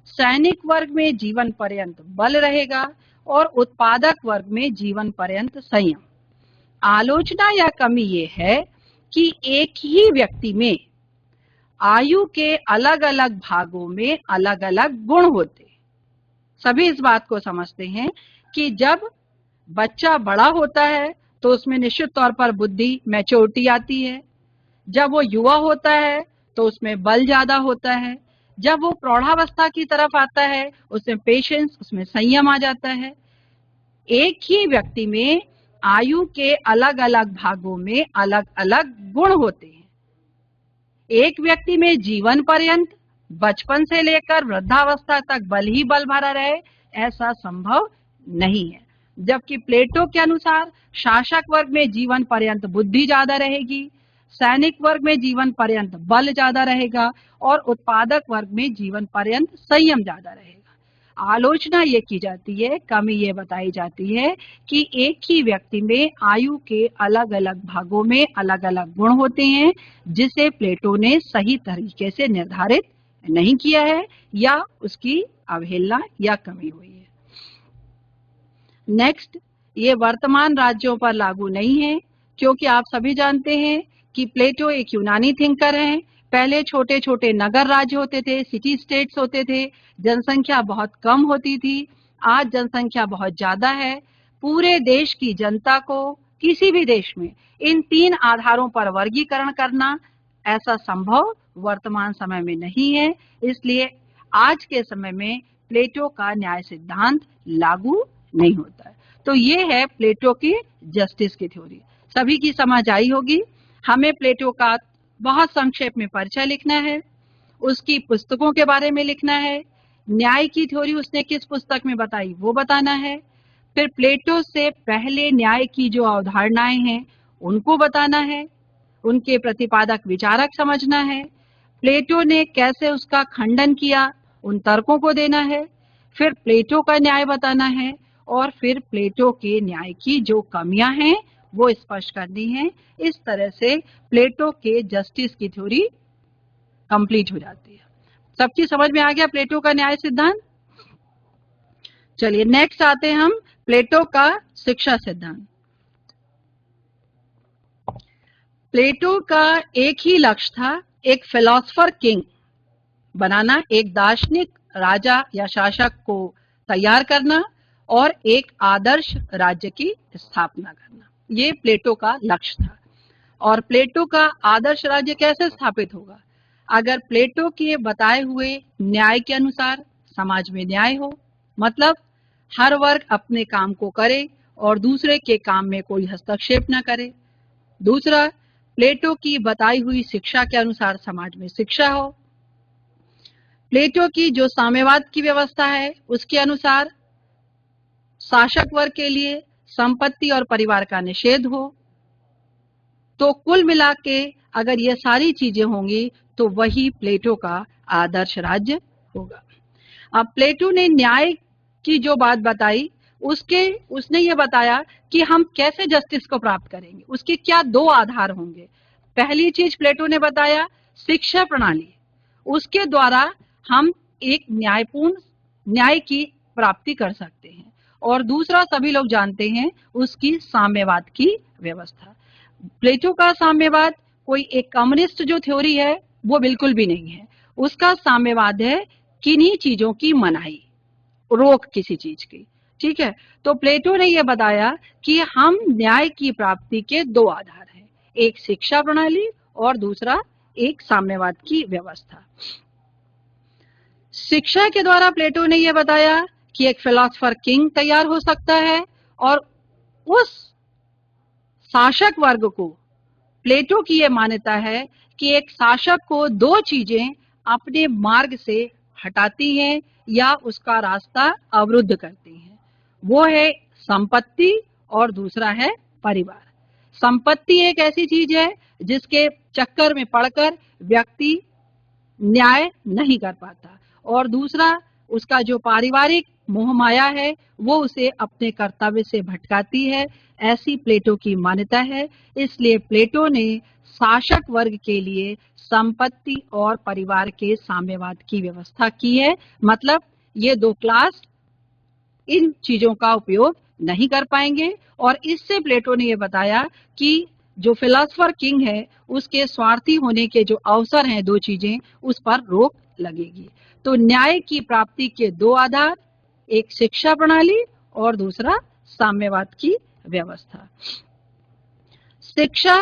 सैनिक वर्ग में जीवन पर्यंत बल रहेगा और उत्पादक वर्ग में जीवन पर्यंत संयम। आलोचना या कमी ये है कि एक ही व्यक्ति में आयु के अलग अलग भागों में अलग अलग गुण होते। सभी इस बात को समझते हैं कि जब बच्चा बड़ा होता है तो उसमें निश्चित तौर पर बुद्धि, मैच्योरिटी आती है। जब वो युवा होता है तो उसमें बल ज्यादा होता है। जब वो प्रौढ़ावस्था की तरफ आता है उसमें पेशेंस, उसमें संयम आ जाता है। एक ही व्यक्ति में आयु के अलग अलग भागों में अलग अलग गुण होते हैं। एक व्यक्ति में जीवन पर्यंत, बचपन से लेकर वृद्धावस्था तक बल ही बल भरा रहे, ऐसा संभव नहीं है। जबकि प्लेटो के अनुसार शासक वर्ग में जीवन पर्यंत बुद्धि ज्यादा रहेगी, सैनिक वर्ग में जीवन पर्यंत बल ज्यादा रहेगा और उत्पादक वर्ग में जीवन पर्यंत संयम ज्यादा रहेगा। आलोचना ये की जाती है, कमी ये बताई जाती है कि एक ही व्यक्ति में आयु के अलग अलग भागों में अलग अलग गुण होते हैं, जिसे प्लेटो ने सही तरीके से निर्धारित नहीं किया है या उसकी अवहेलना या कमी हुई है। नेक्स्ट, ये वर्तमान राज्यों पर लागू नहीं है, क्योंकि आप सभी जानते हैं कि प्लेटो एक यूनानी थिंकर हैं। पहले छोटे छोटे नगर राज्य होते थे, सिटी स्टेट्स होते थे, जनसंख्या बहुत कम होती थी। आज जनसंख्या बहुत ज्यादा है। पूरे देश की जनता को किसी भी देश में इन 3 आधारों पर वर्गीकरण करना ऐसा संभव वर्तमान समय में नहीं है। इसलिए आज के समय में प्लेटो का न्याय सिद्धांत लागू नहीं होता है। तो ये है प्लेटो की जस्टिस की थ्योरी। सभी की समझ आई होगी। हमें प्लेटो का बहुत संक्षेप में परिचय लिखना है, उसकी पुस्तकों के बारे में लिखना है, न्याय की थ्योरी उसने किस पुस्तक में बताई वो बताना है, फिर प्लेटो से पहले न्याय की जो अवधारणाएं हैं उनको बताना है, उनके प्रतिपादक विचारक समझना है, प्लेटो ने कैसे उसका खंडन किया उन तर्कों को देना है, फिर प्लेटो का न्याय बताना है और फिर प्लेटो के न्याय की जो कमियां हैं वो स्पष्ट करनी है। इस तरह से प्लेटो के जस्टिस की थ्योरी कंप्लीट हो जाती है। सबकी समझ में आ गया प्लेटो का न्याय सिद्धांत? चलिए नेक्स्ट आते हैं हम प्लेटो का शिक्षा सिद्धांत। प्लेटो का एक ही लक्ष्य था, एक फिलोसफर किंग बनाना, एक दार्शनिक राजा या शासक को तैयार करना और एक आदर्श राज्य की स्थापना करना। ये प्लेटो का लक्ष्य था। और प्लेटो का आदर्श राज्य कैसे स्थापित होगा? अगर प्लेटो के बताए हुए न्याय के अनुसार समाज में न्याय हो, मतलब हर वर्ग अपने काम को करे और दूसरे के काम में कोई हस्तक्षेप न करे। दूसरा, प्लेटो की बताई हुई शिक्षा के अनुसार समाज में शिक्षा हो। प्लेटो की जो साम्यवाद की व्यवस्था है उसके अनुसार शासक वर्ग के लिए संपत्ति और परिवार का निषेध हो। तो कुल मिला के अगर ये सारी चीजें होंगी तो वही प्लेटो का आदर्श राज्य होगा। अब प्लेटो ने न्याय की जो बात बताई उसने ये बताया कि हम कैसे जस्टिस को प्राप्त करेंगे, उसके क्या दो आधार होंगे। पहली चीज प्लेटो ने बताया शिक्षा प्रणाली, उसके द्वारा हम एक न्यायपूर्ण न्याय की प्राप्ति कर सकते हैं। और दूसरा सभी लोग जानते हैं उसकी साम्यवाद की व्यवस्था। प्लेटो का साम्यवाद कोई एक कम्युनिस्ट जो थ्योरी है वो बिल्कुल भी नहीं है। उसका साम्यवाद है किन्हीं चीजों की मनाही, रोक किसी चीज की। ठीक है, तो प्लेटो ने यह बताया कि हम न्याय की प्राप्ति के दो आधार हैं, एक शिक्षा प्रणाली और दूसरा एक साम्यवाद की व्यवस्था। शिक्षा के द्वारा प्लेटो ने यह बताया कि एक फिलोसफर किंग तैयार हो सकता है और उस शासक वर्ग को, प्लेटो की यह मान्यता है कि एक शासक को दो चीजें अपने मार्ग से हटाती हैं या उसका रास्ता अवरुद्ध करती हैं, वो है संपत्ति और दूसरा है परिवार। संपत्ति एक ऐसी चीज है जिसके चक्कर में पड़कर व्यक्ति न्याय नहीं कर पाता, और दूसरा उसका जो पारिवारिक मोह माया है वो उसे अपने कर्तव्य से भटकाती है, ऐसी प्लेटो की मान्यता है। इसलिए प्लेटो ने शासक वर्ग के लिए संपत्ति और परिवार के साम्यवाद की व्यवस्था की है। मतलब ये दो क्लास इन चीजों का उपयोग नहीं कर पाएंगे, और इससे प्लेटो ने यह बताया कि जो फिलोसफर किंग है उसके स्वार्थी होने के जो अवसर हैं, दो चीजें, उस पर रोक लगेगी। तो न्याय की प्राप्ति के दो आधार, एक शिक्षा प्रणाली और दूसरा साम्यवाद की व्यवस्था। शिक्षा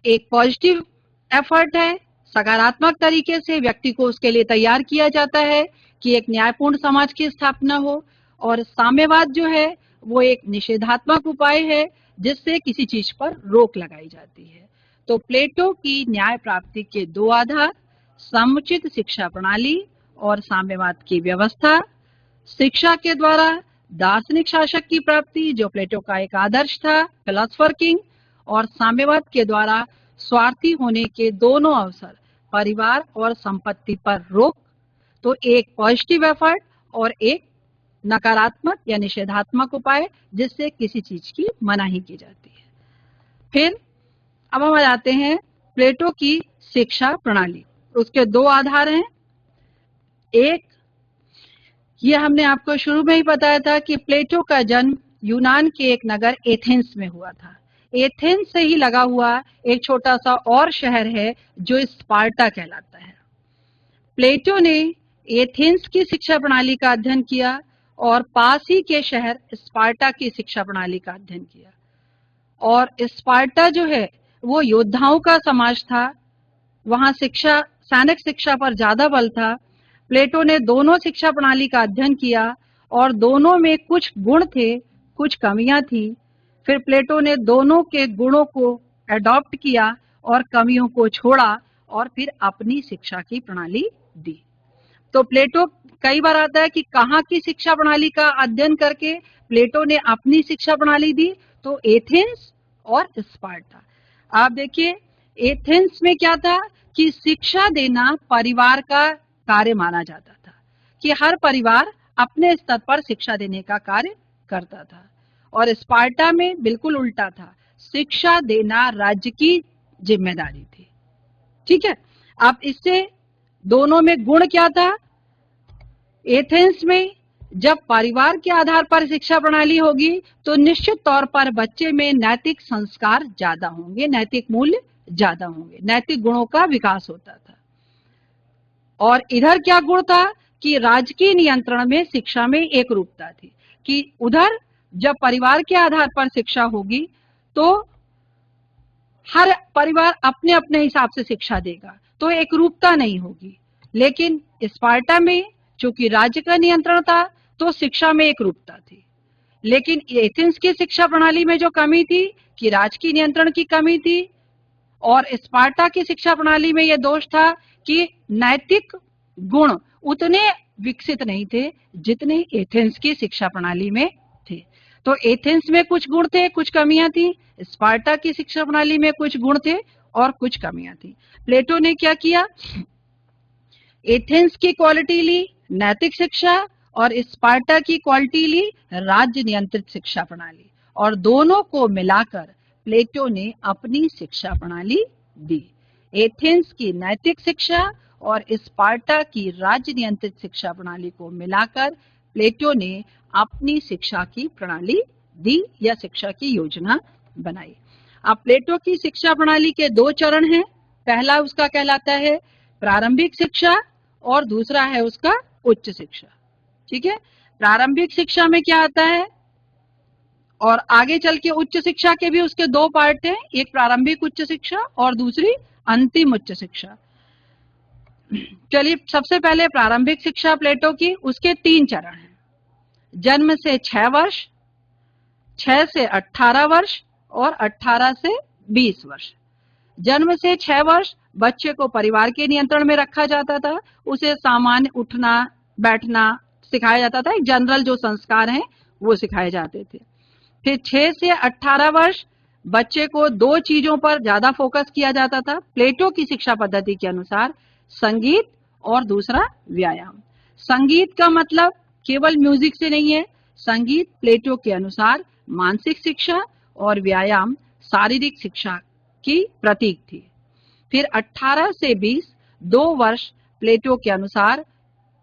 एक पॉजिटिव एफर्ट है, सकारात्मक तरीके से व्यक्ति को उसके लिए तैयार किया जाता है कि एक न्यायपूर्ण समाज की स्थापना हो। और साम्यवाद जो है वो एक निषेधात्मक उपाय है जिससे किसी चीज पर रोक लगाई जाती है। तो प्लेटो की न्याय प्राप्ति के दो आधार, समुचित शिक्षा प्रणाली और साम्यवाद की व्यवस्था। शिक्षा के द्वारा दार्शनिक शासक की प्राप्ति जो प्लेटो का एक आदर्श था, फिलोसफर किंग, और साम्यवाद के द्वारा स्वार्थी होने के दोनों अवसर, परिवार और संपत्ति पर रोक। तो एक पॉजिटिव एफर्ट और एक नकारात्मक या निषेधात्मक उपाय जिससे किसी चीज की मनाही की जाती है। फिर अब हम आ जाते हैं प्लेटो की शिक्षा प्रणाली। उसके दो आधार हैं। एक, ये हमने आपको शुरू में ही बताया था कि प्लेटो का जन्म यूनान के एक नगर एथेंस में हुआ था। एथेंस से ही लगा हुआ एक छोटा सा और शहर है जो स्पार्टा कहलाता है। प्लेटो ने एथेंस की शिक्षा प्रणाली का अध्ययन किया और पास ही के शहर स्पार्टा की शिक्षा प्रणाली का अध्ययन किया। और स्पार्टा जो है वो योद्धाओं का समाज था, वहां शिक्षा, सैनिक शिक्षा पर ज्यादा बल था। प्लेटो ने दोनों शिक्षा प्रणाली का अध्ययन किया और दोनों में कुछ गुण थे, कुछ कमियां थी। फिर प्लेटो ने दोनों के गुणों को अडॉप्ट किया और कमियों को छोड़ा और फिर अपनी शिक्षा की प्रणाली दी। तो प्लेटो, कई बार आता है कि कहाँ की शिक्षा प्रणाली का अध्ययन करके प्लेटो ने अपनी शिक्षा प्रणाली दी, तो एथेंस और स्पार्टा। आप देखिए एथेंस में क्या था कि शिक्षा देना परिवार का कार्य माना जाता था, कि हर परिवार अपने स्तर पर शिक्षा देने का कार्य करता था। और स्पार्टा में बिल्कुल उल्टा था, शिक्षा देना राज्य की जिम्मेदारी थी। ठीक है, अब इससे दोनों में गुण क्या था? एथेंस में जब परिवार के आधार पर शिक्षा प्रणाली होगी तो निश्चित तौर पर बच्चे में नैतिक संस्कार ज्यादा होंगे, नैतिक मूल्य ज्यादा होंगे, नैतिक गुणों का विकास होता था। और इधर क्या गुण था कि राजकीय नियंत्रण में शिक्षा में एक रूपता थी, कि उधर जब परिवार के आधार पर शिक्षा होगी तो हर परिवार अपने अपने हिसाब से शिक्षा देगा, तो एक रूपता नहीं होगी। लेकिन स्पार्टा में चूंकि राज्य का नियंत्रण था, तो शिक्षा में एक रूपता थी। लेकिन एथेंस की शिक्षा प्रणाली में जो कमी थी कि राजकीय नियंत्रण की कमी थी, और स्पार्टा की शिक्षा प्रणाली में यह दोष था कि नैतिक गुण उतने विकसित नहीं थे जितने एथेंस की शिक्षा प्रणाली में थे। तो एथेंस में कुछ गुण थे, कुछ कमियां थी। स्पार्टा की शिक्षा प्रणाली में कुछ गुण थे और कुछ कमियां थी। प्लेटो ने क्या किया, एथेंस की क्वालिटी ली नैतिक शिक्षा, और स्पार्टा की क्वालिटी ली राज्य नियंत्रित शिक्षा प्रणाली, और दोनों को मिलाकर प्लेटो ने अपनी शिक्षा प्रणाली दी। एथेंस की नैतिक शिक्षा और स्पार्टा की राज्य नियंत्रित शिक्षा प्रणाली को मिलाकर प्लेटो ने अपनी शिक्षा की प्रणाली दी या शिक्षा की योजना बनाई। अब प्लेटो की शिक्षा प्रणाली के दो चरण हैं। पहला उसका कहलाता है प्रारंभिक शिक्षा और दूसरा है उसका उच्च शिक्षा। ठीक है, प्रारंभिक शिक्षा में क्या आता है और आगे चल के उच्च शिक्षा के भी उसके दो पार्ट हैं, एक प्रारंभिक उच्च शिक्षा और दूसरी अंतिम उच्च शिक्षा। चलिए सबसे पहले प्रारंभिक शिक्षा प्लेटो की, उसके 3 चरण हैं। जन्म से 6 वर्ष, 6 से 18 वर्ष और 18 से 20 वर्ष। जन्म से 6 वर्ष बच्चे को परिवार के नियंत्रण में रखा जाता था, उसे सामान्य उठना बैठना सिखाया जाता था, एक जनरल जो संस्कार हैं वो सिखाए जाते थे। फिर 6 से 18 वर्ष बच्चे को 2 चीजों पर ज्यादा फोकस किया जाता था प्लेटो की शिक्षा पद्धति के अनुसार, संगीत और दूसरा व्यायाम। संगीत का मतलब केवल म्यूजिक से नहीं है, संगीत प्लेटो के अनुसार मानसिक शिक्षा और व्यायाम शारीरिक शिक्षा की प्रतीक थी। फिर 18 से 20 2 वर्ष प्लेटो के अनुसार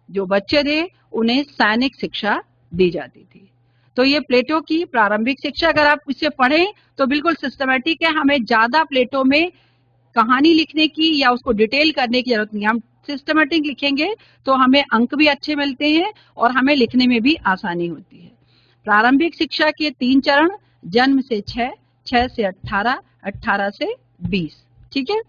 जो बच्चे थे उन्हें सैनिक शिक्षा दी जाती थी। तो ये प्लेटो की प्रारंभिक शिक्षा, अगर आप इसे पढ़ें तो बिल्कुल सिस्टमेटिक है, हमें ज्यादा प्लेटो में कहानी लिखने की या उसको डिटेल करने की जरूरत नहीं। हम सिस्टमेटिक लिखेंगे तो हमें अंक भी अच्छे मिलते हैं और हमें लिखने में भी आसानी होती है। प्रारंभिक शिक्षा के 3 चरण, जन्म से 6, 6 से 18, 18 से 20। ठीक है,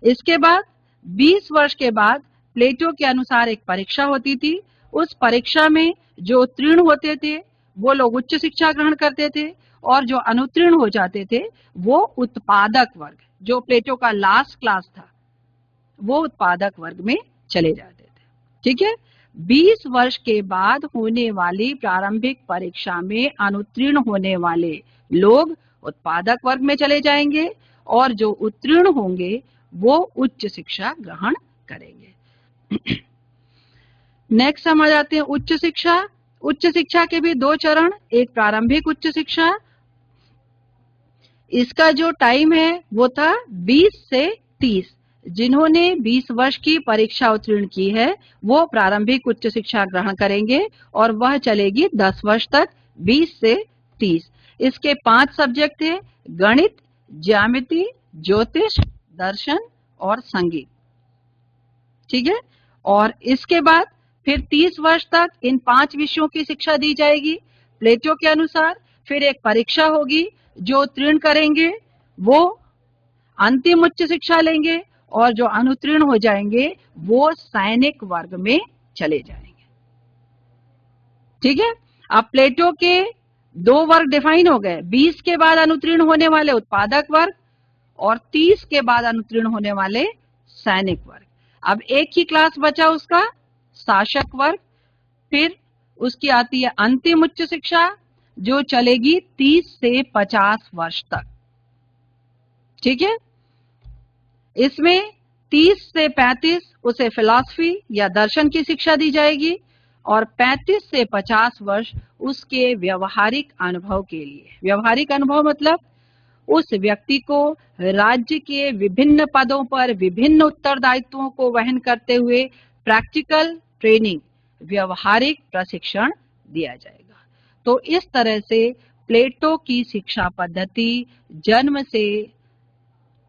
इसके बाद 20 वर्ष के बाद प्लेटो के अनुसार एक परीक्षा होती थी। उस परीक्षा में जो उत्तीर्ण होते थे वो लोग उच्च शिक्षा ग्रहण करते थे, और जो अनुत्तीर्ण हो जाते थे वो उत्पादक वर्ग, जो प्लेटो का लास्ट क्लास था, वो उत्पादक वर्ग में चले जाते थे। ठीक है, 20 वर्ष के बाद होने वाली प्रारंभिक परीक्षा में अनुत्तीर्ण होने वाले लोग उत्पादक वर्ग में चले जाएंगे, और जो उत्तीर्ण होंगे वो उच्च शिक्षा ग्रहण करेंगे। नेक्स्ट हम आ जाते हैं उच्च शिक्षा। उच्च शिक्षा के भी 2 चरण, एक प्रारंभिक उच्च शिक्षा, इसका जो टाइम है वो था 20 से 30। जिन्होंने 20 वर्ष की परीक्षा उत्तीर्ण की है वो प्रारंभिक उच्च शिक्षा ग्रहण करेंगे, और वह चलेगी 10 वर्ष तक, 20 से 30। इसके 5 सब्जेक्ट थे, गणित, ज्यामिति, ज्योतिष, दर्शन और संगीत। ठीक है, और इसके बाद फिर 30 वर्ष तक इन 5 विषयों की शिक्षा दी जाएगी प्लेटो के अनुसार। फिर एक परीक्षा होगी, जो उत्तीर्ण करेंगे वो अंतिम उच्च शिक्षा लेंगे, और जो अनुत्तीर्ण हो जाएंगे वो सैनिक वर्ग में चले जाएंगे। ठीक है, अब प्लेटो के 2 वर्ग डिफाइन हो गए, 20 के बाद अनुत्तीर्ण होने वाले उत्पादक वर्ग और 30 के बाद अनुत्तीर्ण होने वाले सैनिक वर्ग। अब एक ही क्लास बचा उसका शासक वर्ग। फिर उसकी आती है अंतिम उच्च शिक्षा, जो चलेगी 30 से 50 वर्ष तक। ठीक है, इसमें 30 से 35 उसे फिलॉसफी या दर्शन की शिक्षा दी जाएगी, और 35 से 50 वर्ष उसके व्यवहारिक अनुभव के लिए। व्यवहारिक अनुभव मतलब उस व्यक्ति को राज्य के विभिन्न पदों पर विभिन्न उत्तरदायित्वों को वहन करते हुए प्रैक्टिकल ट्रेनिंग, व्यवहारिक प्रशिक्षण दिया जाएगा। तो इस तरह से प्लेटो की शिक्षा पद्धति जन्म से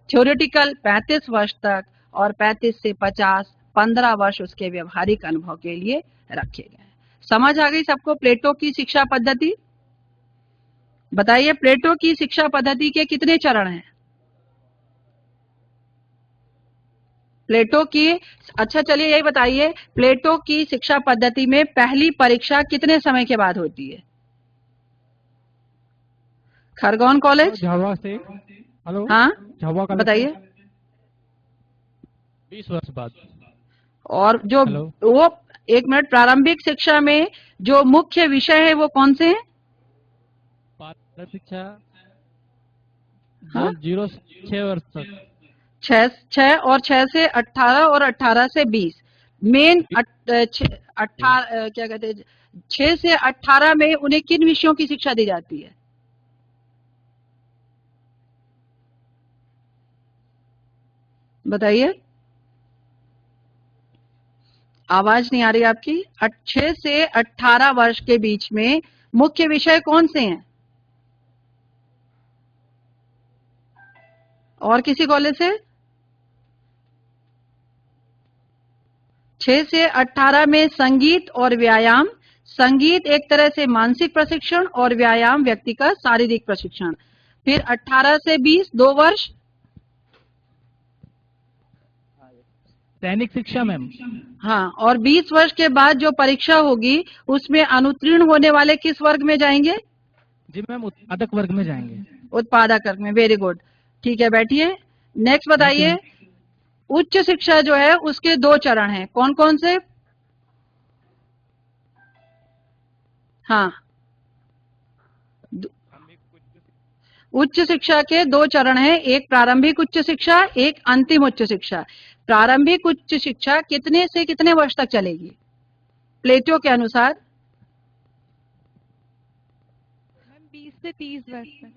थ्योरेटिकल 35 वर्ष तक और 35 से 50 15 वर्ष उसके व्यवहारिक अनुभव के लिए रखे गए। समझ आ गई सबको प्लेटो की शिक्षा पद्धति? बताइए प्लेटो की शिक्षा पद्धति के कितने चरण हैं? प्लेटो की, अच्छा चलिए यही बताइए, प्लेटो की शिक्षा पद्धति में पहली परीक्षा कितने समय के बाद होती है? खरगोन कॉलेज? झावा से। हेलो। हाँ झावा कॉलेज से बताइए। 20 वर्ष बाद। और जो हेलो। वो, एक मिनट, प्रारंभिक शिक्षा में जो मुख्य विषय है वो कौन से हैं? प्रारंभिक शिक्षा हाँ? 0 से 6 वर्ष तक। 6 और 6 से 18 और 18 से 20 मेन 18, क्या कहते हैं, 6 से 18 में उन्हें किन विषयों की शिक्षा दी जाती है? बताइए, आवाज नहीं आ रही आपकी। 6 से 18 वर्ष के बीच में मुख्य विषय कौन से हैं? और किसी कॉलेज से? 6 से 18 में संगीत और व्यायाम। संगीत एक तरह से मानसिक प्रशिक्षण और व्यायाम व्यक्ति का शारीरिक प्रशिक्षण। फिर 18 से 20 2 वर्ष सैनिक शिक्षा मैम। हाँ, और 20 वर्ष के बाद जो परीक्षा होगी उसमें अनुत्तीर्ण होने वाले किस वर्ग में जाएंगे? जी मैम, उत्पादक वर्ग में जाएंगे। उत्पादक वर्ग में। वेरी गुड, ठीक है, बैठिए। नेक्स्ट बताइए, उच्च शिक्षा जो है उसके 2 चरण हैं, कौन कौन से? हाँ, उच्च शिक्षा के 2 चरण हैं, एक प्रारंभिक उच्च शिक्षा, एक अंतिम उच्च शिक्षा। प्रारंभिक उच्च शिक्षा कितने से कितने वर्ष तक चलेगी प्लेटो के अनुसार? 20 से 30 वर्ष तक।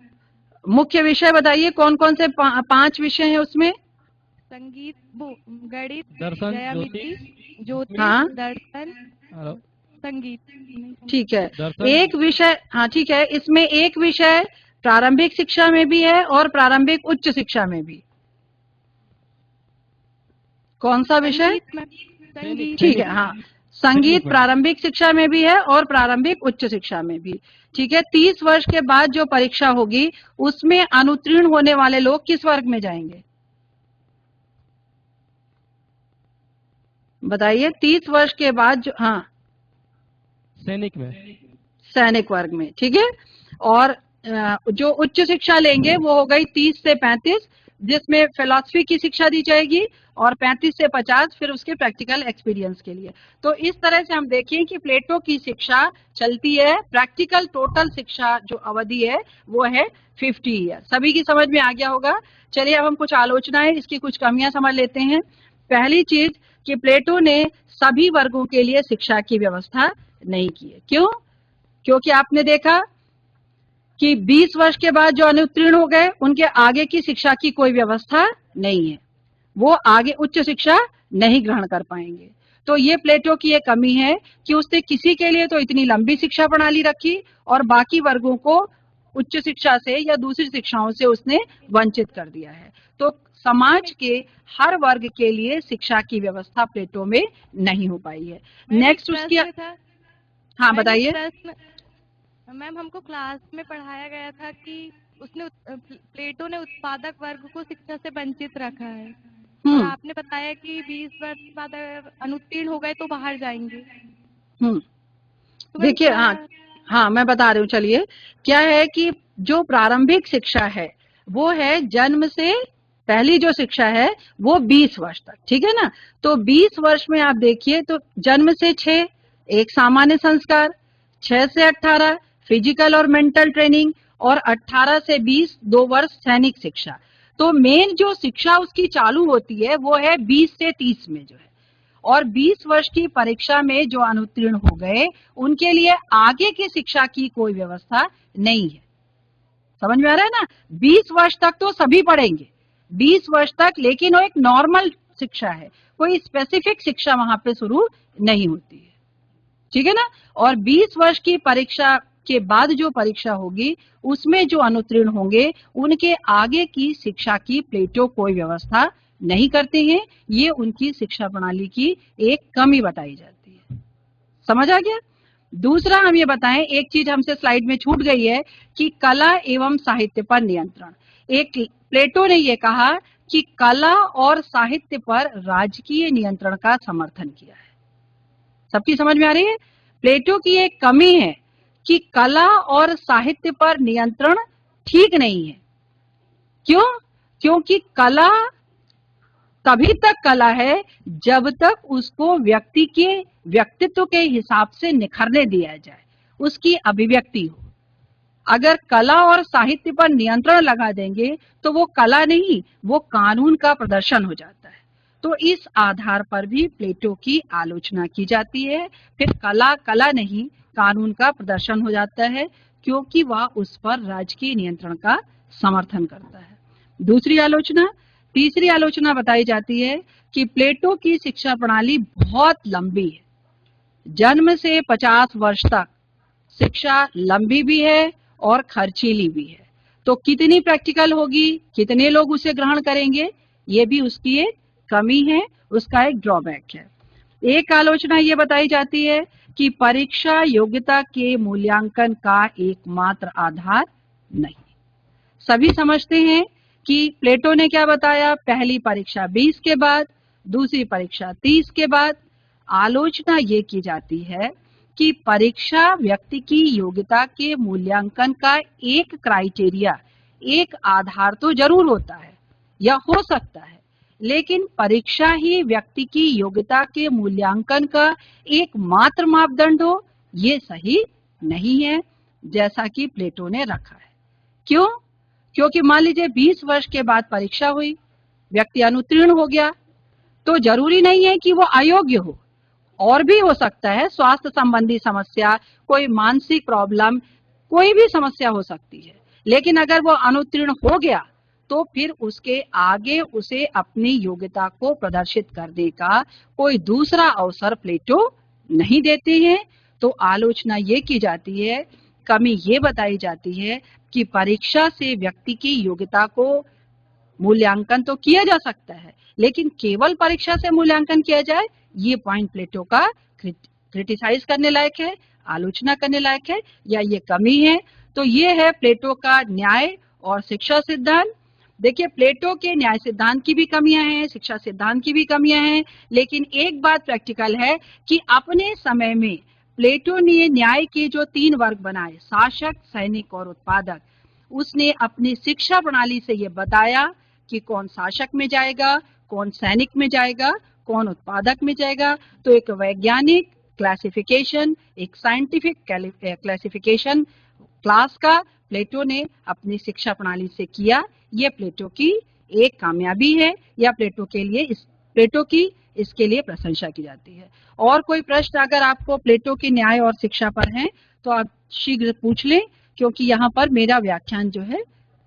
मुख्य विषय बताइए, कौन कौन से 5 विषय हैं उसमें? संगीत, गणित, दर्शन, ज्योतिष, हाँ। दर्शन, हेलो। संगीत। ठीक है, दर्शन। एक विषय, हाँ ठीक है, इसमें एक विषय प्रारंभिक शिक्षा में भी है और प्रारंभिक उच्च शिक्षा में भी। कौन सा विषय? संगीत। ठीक है, हाँ, संगीत प्रारंभिक शिक्षा में भी है और प्रारंभिक उच्च शिक्षा में भी। ठीक है, 30 वर्ष के बाद जो परीक्षा होगी उसमें अनुत्तीर्ण होने वाले लोग किस वर्ग में जाएंगे? बताइए, 30 वर्ष के बाद जो, हाँ, सैनिक में। सैनिक वर्ग में। ठीक है, और जो उच्च शिक्षा लेंगे वो हो गई 30 से 35, जिसमें फिलॉसफी की शिक्षा दी जाएगी, और 35 से 50 फिर उसके प्रैक्टिकल एक्सपीरियंस के लिए। तो इस तरह से हम देखें कि प्लेटो की शिक्षा चलती है, प्रैक्टिकल टोटल शिक्षा जो अवधि है वो है 50 ईयर। सभी की समझ में आ गया होगा। चलिए अब हम कुछ आलोचनाएं, इसकी कुछ कमियां समझ लेते हैं। पहली चीज कि प्लेटो ने सभी वर्गों के लिए शिक्षा की व्यवस्था नहीं की है। क्यों? क्योंकि आपने देखा कि 20 वर्ष के बाद जो अनुत्तीर्ण हो गए उनके आगे की शिक्षा की कोई व्यवस्था नहीं है, वो आगे उच्च शिक्षा नहीं ग्रहण कर पाएंगे। तो ये प्लेटो की एक कमी है कि उसने किसी के लिए तो इतनी लंबी शिक्षा प्रणाली रखी और बाकी वर्गों को उच्च शिक्षा से या दूसरी शिक्षाओं से उसने वंचित कर दिया है। तो समाज के हर वर्ग के लिए शिक्षा की व्यवस्था प्लेटो में नहीं हो पाई है। नेक्स्ट उसकी, हाँ बताइए। मैम, हमको क्लास में पढ़ाया गया था कि प्लेटो ने उत्पादक वर्ग को शिक्षा से वंचित रखा है, और आपने बताया कि 20 वर्ष बाद अनुत्तीर्ण हो गए तो बाहर जाएंगे। तो देखिए, हाँ मैं बता रही हूँ। चलिए, क्या है कि जो प्रारंभिक शिक्षा है वो है जन्म से पहली जो शिक्षा है वो 20 वर्ष तक, ठीक है ना। तो 20 वर्ष में आप देखिए, तो जन्म से 6 एक सामान्य संस्कार, 6 से 18 फिजिकल और मेंटल ट्रेनिंग, और 18 से 20 2 वर्ष सैनिक शिक्षा। तो मेन जो शिक्षा उसकी चालू होती है वो है 20 से 30 में जो है, और 20 वर्ष की परीक्षा में जो अनुत्तीर्ण हो गए उनके लिए आगे की शिक्षा की कोई व्यवस्था नहीं है। समझ में आ रहा है ना? 20 वर्ष तक तो सभी पढ़ेंगे, 20 वर्ष तक, लेकिन वो एक नॉर्मल शिक्षा है, कोई स्पेसिफिक शिक्षा वहां पे शुरू नहीं होती है, ठीक है ना। और 20 वर्ष की परीक्षा के बाद जो परीक्षा होगी उसमें जो अनुत्तीर्ण होंगे उनके आगे की शिक्षा की प्लेटो कोई व्यवस्था नहीं करते हैं। ये उनकी शिक्षा प्रणाली की एक कमी बताई जाती है। समझ आ गया? दूसरा हम ये बताएं, एक चीज हमसे स्लाइड में छूट गई है कि कला एवं साहित्य पर नियंत्रण। एक प्लेटो ने ये कहा कि कला और साहित्य पर राजकीय नियंत्रण का समर्थन किया है। सबकी समझ में आ रही है? प्लेटो की एक कमी है कि कला और साहित्य पर नियंत्रण ठीक नहीं है। क्यों? क्योंकि कला तभी तक कला है जब तक उसको व्यक्ति के व्यक्तित्व के हिसाब से निखरने दिया जाए, उसकी अभिव्यक्ति हो। अगर कला और साहित्य पर नियंत्रण लगा देंगे तो वो कला नहीं, वो कानून का प्रदर्शन हो जाता है। तो इस आधार पर भी प्लेटो की आलोचना की जाती है। फिर कला कला नहीं, कानून का प्रदर्शन हो जाता है, क्योंकि वह उस पर राजकीय नियंत्रण का समर्थन करता है। दूसरी आलोचना, तीसरी आलोचना बताई जाती है कि प्लेटो की शिक्षा प्रणाली बहुत लंबी है। जन्म से 50 वर्ष तक शिक्षा लंबी भी है और खर्चीली भी है। तो कितनी प्रैक्टिकल होगी, कितने लोग उसे ग्रहण करेंगे, ये भी उसकी एक कमी है, उसका एक ड्रॉबैक है। एक आलोचना ये बताई जाती है कि परीक्षा योग्यता के मूल्यांकन का एकमात्र आधार नहीं। सभी समझते हैं कि प्लेटो ने क्या बताया, पहली परीक्षा 20 के बाद, दूसरी परीक्षा 30 के बाद। आलोचना ये की जाती है कि परीक्षा व्यक्ति की योग्यता के मूल्यांकन का एक क्राइटेरिया, एक आधार तो जरूर होता है या हो सकता है, लेकिन परीक्षा ही व्यक्ति की योग्यता के मूल्यांकन का एकमात्र मापदंड हो, ये सही नहीं है, जैसा कि प्लेटो ने रखा है। क्यों? क्योंकि मान लीजिए 20 वर्ष के बाद परीक्षा हुई, व्यक्ति अनुत्तीर्ण हो गया, तो जरूरी नहीं है कि वो अयोग्य हो, और भी हो सकता है, स्वास्थ्य संबंधी समस्या, कोई मानसिक प्रॉब्लम, कोई भी समस्या हो सकती है। लेकिन अगर वो अनुत्तीर्ण हो गया तो फिर उसके आगे उसे अपनी योग्यता को प्रदर्शित करने का कोई दूसरा अवसर प्लेटो नहीं देते हैं। तो आलोचना ये की जाती है, कमी ये बताई जाती है कि परीक्षा से व्यक्ति की योग्यता को मूल्यांकन तो किया जा सकता है, लेकिन केवल परीक्षा से मूल्यांकन किया जाए, ये पॉइंट प्लेटो का क्रिटिसाइज करने लायक है, आलोचना करने लायक है, या ये कमी है। तो ये है प्लेटो का न्याय और शिक्षा सिद्धांत। देखिए, प्लेटो के न्याय सिद्धांत की भी कमियां हैं, शिक्षा सिद्धांत की भी कमियां हैं, लेकिन एक बात प्रैक्टिकल है कि अपने समय में प्लेटो ने न्याय के जो 3 वर्ग बनाए, शासक, सैनिक और उत्पादक, उसने अपनी शिक्षा प्रणाली से ये बताया कि कौन शासक में जाएगा, कौन सैनिक में जाएगा, कौन उत्पादक में जाएगा। तो एक वैज्ञानिक क्लासिफिकेशन, एक साइंटिफिक क्लासिफिकेशन क्लास का प्लेटो ने अपनी शिक्षा प्रणाली से किया। ये प्लेटो की एक कामयाबी है, या प्लेटो की इसके लिए प्रशंसा की जाती है। और कोई प्रश्न अगर आपको प्लेटो के न्याय और शिक्षा पर है तो आप शीघ्र पूछ लें, क्योंकि यहाँ पर मेरा व्याख्यान जो है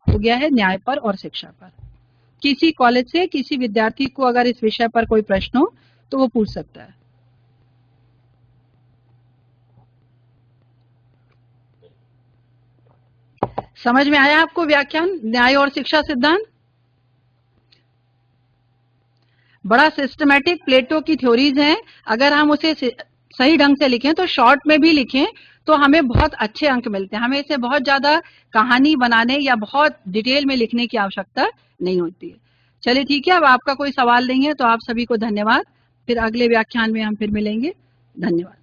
हो गया है न्याय पर और शिक्षा पर। किसी कॉलेज से किसी विद्यार्थी को अगर इस विषय पर कोई प्रश्न हो तो वो पूछ सकता है। समझ में आया आपको व्याख्यान न्याय और शिक्षा सिद्धांत? बड़ा सिस्टमैटिक प्लेटो की थ्योरीज हैं। अगर हम उसे सही ढंग से लिखें तो शॉर्ट में भी लिखें तो हमें बहुत अच्छे अंक मिलते हैं। हमें इसे बहुत ज्यादा कहानी बनाने या बहुत डिटेल में लिखने की आवश्यकता नहीं होती है। चलिए ठीक है, अब आपका कोई सवाल नहीं है तो आप सभी को धन्यवाद। फिर अगले व्याख्यान में हम फिर मिलेंगे। धन्यवाद।